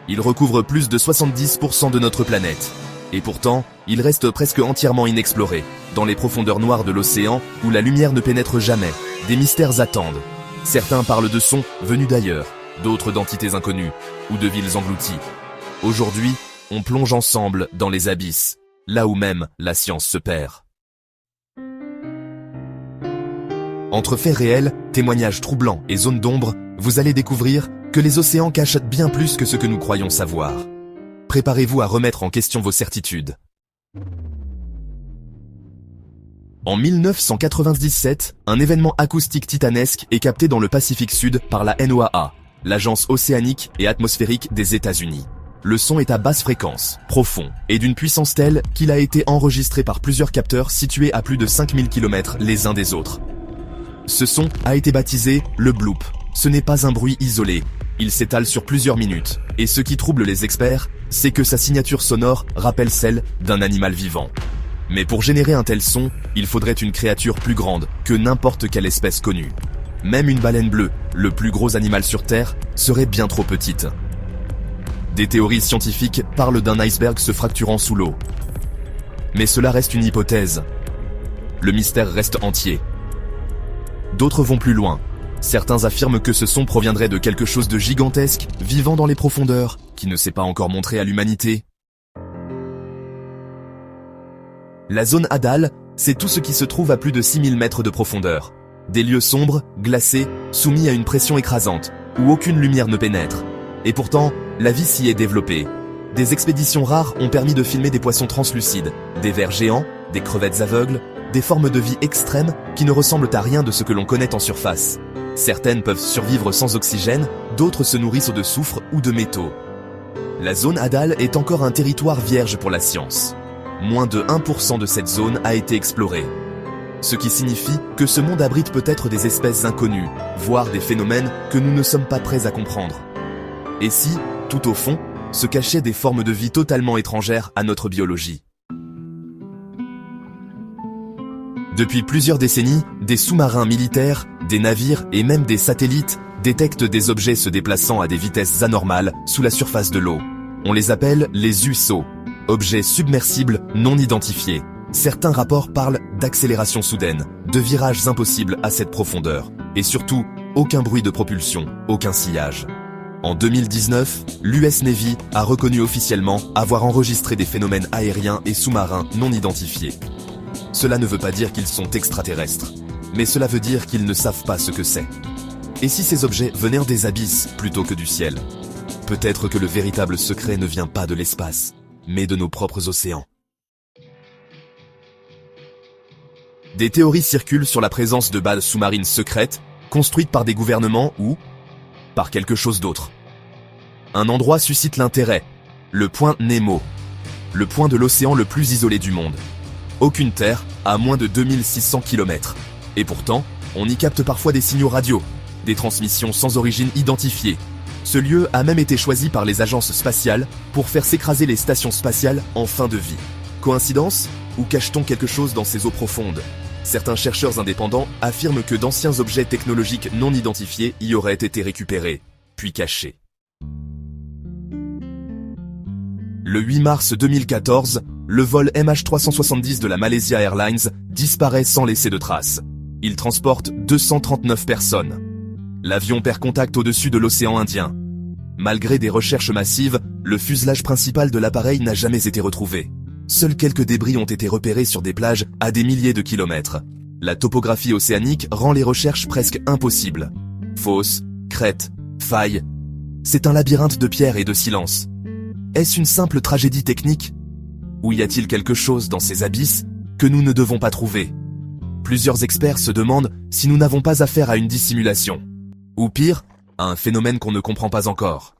Il recouvre plus de 70% de notre planète. Et pourtant, il reste presque entièrement inexploré. Dans les profondeurs noires de l'océan, où la lumière ne pénètre jamais, des mystères attendent. Certains parlent de sons venus d'ailleurs, d'autres d'entités inconnues, ou de villes englouties. Aujourd'hui, on plonge ensemble dans les abysses, là où même la science se perd. Entre faits réels, témoignages troublants et zones d'ombre, vous allez découvrir que les océans cachent bien plus que ce que nous croyons savoir. Préparez-vous à remettre en question vos certitudes. En 1997, un événement acoustique titanesque est capté dans le Pacifique Sud par la NOAA, l'Agence océanique et atmosphérique des États-Unis. Le son est à basse fréquence, profond, et d'une puissance telle qu'il a été enregistré par plusieurs capteurs situés à plus de 5000 km les uns des autres. Ce son a été baptisé le bloop. Ce n'est pas un bruit isolé, il s'étale sur plusieurs minutes, et ce qui trouble les experts, c'est que sa signature sonore rappelle celle d'un animal vivant. Mais pour générer un tel son, il faudrait une créature plus grande que n'importe quelle espèce connue. Même une baleine bleue, le plus gros animal sur Terre, serait bien trop petite. Des théories scientifiques parlent d'un iceberg se fracturant sous l'eau. Mais cela reste une hypothèse. Le mystère reste entier. D'autres vont plus loin. Certains affirment que ce son proviendrait de quelque chose de gigantesque, vivant dans les profondeurs, qui ne s'est pas encore montré à l'humanité. La zone Hadal, c'est tout ce qui se trouve à plus de 6000 mètres de profondeur. Des lieux sombres, glacés, soumis à une pression écrasante, où aucune lumière ne pénètre. Et pourtant, la vie s'y est développée. Des expéditions rares ont permis de filmer des poissons translucides, des vers géants, des crevettes aveugles, des formes de vie extrêmes qui ne ressemblent à rien de ce que l'on connaît en surface. Certaines peuvent survivre sans oxygène, d'autres se nourrissent de soufre ou de métaux. La zone Hadal est encore un territoire vierge pour la science. Moins de 1% de cette zone a été explorée. Ce qui signifie que ce monde abrite peut-être des espèces inconnues, voire des phénomènes que nous ne sommes pas prêts à comprendre. Et si, tout au fond, se cachaient des formes de vie totalement étrangères à notre biologie? Depuis plusieurs décennies, des sous-marins militaires, des navires et même des satellites détectent des objets se déplaçant à des vitesses anormales sous la surface de l'eau. On les appelle les USO, objets submersibles non identifiés. Certains rapports parlent d'accélération soudaine, de virages impossibles à cette profondeur, et surtout, aucun bruit de propulsion, aucun sillage. En 2019, l'US Navy a reconnu officiellement avoir enregistré des phénomènes aériens et sous-marins non identifiés. Cela ne veut pas dire qu'ils sont extraterrestres, mais cela veut dire qu'ils ne savent pas ce que c'est. Et si ces objets venaient des abysses plutôt que du ciel? Peut-être que le véritable secret ne vient pas de l'espace, mais de nos propres océans. Des théories circulent sur la présence de bases sous-marines secrètes, construites par des gouvernements ou par quelque chose d'autre. Un endroit suscite l'intérêt, le point Nemo, le point de l'océan le plus isolé du monde. Aucune terre à moins de 2600 km. Et pourtant, on y capte parfois des signaux radio, des transmissions sans origine identifiée. Ce lieu a même été choisi par les agences spatiales pour faire s'écraser les stations spatiales en fin de vie. Coïncidence? Ou cache-t-on quelque chose dans ces eaux profondes? Certains chercheurs indépendants affirment que d'anciens objets technologiques non identifiés y auraient été récupérés, puis cachés. Le 8 mars 2014, le vol MH370 de la Malaysia Airlines disparaît sans laisser de traces. Il transporte 239 personnes. L'avion perd contact au-dessus de l'océan Indien. Malgré des recherches massives, le fuselage principal de l'appareil n'a jamais été retrouvé. Seuls quelques débris ont été repérés sur des plages à des milliers de kilomètres. La topographie océanique rend les recherches presque impossibles. Fosses, crêtes, failles. C'est un labyrinthe de pierres et de silence. Est-ce une simple tragédie technique? Ou y a-t-il quelque chose dans ces abysses que nous ne devons pas trouver? Plusieurs experts se demandent si nous n'avons pas affaire à une dissimulation. Ou pire, à un phénomène qu'on ne comprend pas encore.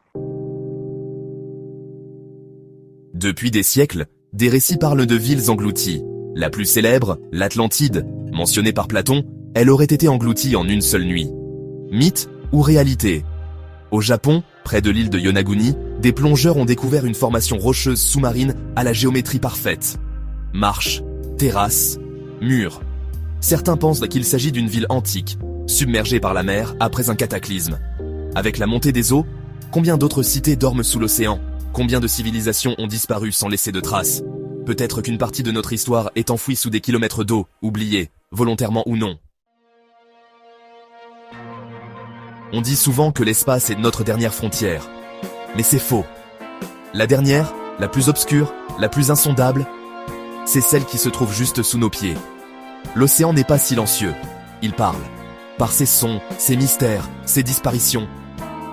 Depuis des siècles, des récits parlent de villes englouties. La plus célèbre, l'Atlantide, mentionnée par Platon, elle aurait été engloutie en une seule nuit. Mythe ou réalité? Au Japon, près de l'île de Yonaguni, des plongeurs ont découvert une formation rocheuse sous-marine à la géométrie parfaite. Marches, terrasses, murs. Certains pensent qu'il s'agit d'une ville antique, submergée par la mer après un cataclysme. Avec la montée des eaux, Combien d'autres cités dorment sous l'océan? Combien de civilisations ont disparu sans laisser de traces? Peut-être qu'une partie de notre histoire est enfouie sous des kilomètres d'eau, oubliée, volontairement ou non. On dit souvent que l'espace est notre dernière frontière. Mais c'est faux. La dernière, la plus obscure, la plus insondable, c'est celle qui se trouve juste sous nos pieds. L'océan n'est pas silencieux. Il parle. Par ses sons, ses mystères, ses disparitions.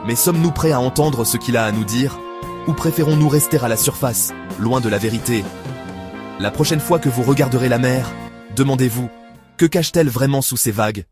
Mais sommes-nous prêts à entendre ce qu'il a à nous dire? Ou préférons-nous rester à la surface, loin de la vérité? La prochaine fois que vous regarderez la mer, demandez-vous, que cache-t-elle vraiment sous ces vagues?